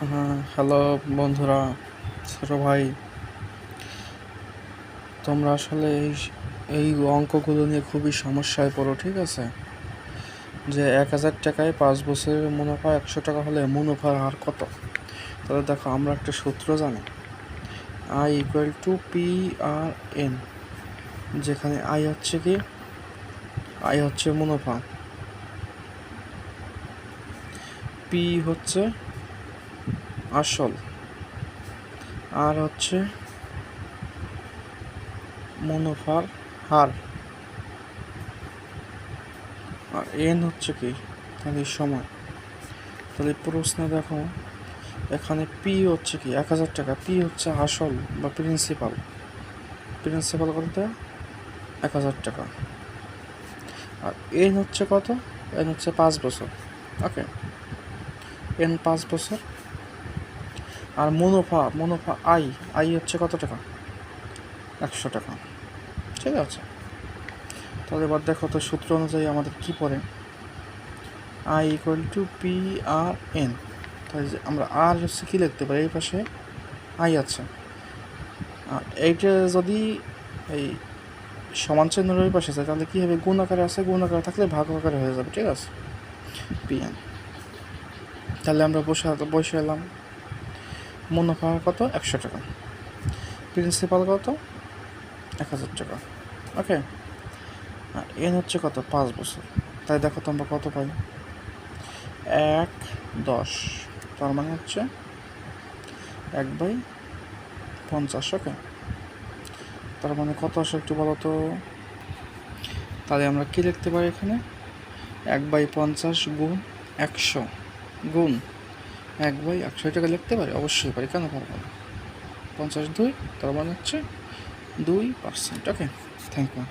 হ্যাঁ, হ্যালো বন্ধুরা, ছোট ভাই। তোমরা আসলে এই অঙ্কগুলো নিয়ে খুবই সমস্যায় পড়ো, ঠিক আছে? যে 1,000 টাকায় 5 বছরের মুনাফা 100 টাকা হলে মুনাফার হার কত? তাহলে দেখো, আমরা একটা সূত্র জানি, I = P/N, যেখানে আই হচ্ছে কি, আই হচ্ছে মুনাফা, পি হচ্ছে আসল, আর হচ্ছে মুনাফার হার, আর এন হচ্ছে কি, তাহলে সময়। তাহলে প্রশ্নে দেখো, এখানে পি হচ্ছে কি 1,000 টাকা, পি হচ্ছে আসল বা প্রিন্সিপাল, প্রিন্সিপাল কত? 1,000 টাকা। আর এন হচ্ছে কত? এন হচ্ছে 5 বছর। ওকে, এন 5 বছর। আর মুনাফা, মুনাফা আই, আই হচ্ছে কত টাকা? 100 টাকা। ঠিক আছে, তাহলে এবার দেখো তো, সূত্র অনুযায়ী আমাদের কি পড়ে, I = P/N। তাহলে আমরা আর হচ্ছে কি লিখতে পারি, এই পাশে আই আছে, আর এইটা যদি এই সমান চিহ্নের ওই পাশে যায়, তাহলে কী হবে, গুণ আকারে আছে, গুণ আকারে থাকলে ভাগ আকারে হয়ে যাবে, ঠিক আছে, P/N। তাহলে আমরা বসে এলাম, মুনাফা কত? 100 টাকা, প্রিন্সিপাল কত? 1,000 টাকা। ওকে, আর এন হচ্ছে কত? 5 বছর। তাই দেখো তো আমরা কত পাই, 1/10, তার মানে হচ্ছে 1/50। ওকে, তার মানে কত আসে একটু বলো তো। তাহলে আমরা কি লিখতে পারি এখানে, 1/50 গুণ 100 গুণ 1/100 টাকা লিখতে পারি, অবশ্যই পারি, কেন পারবো না। 50 2, তার মানে হচ্ছে 2%। ওকে, থ্যাংক ইউ।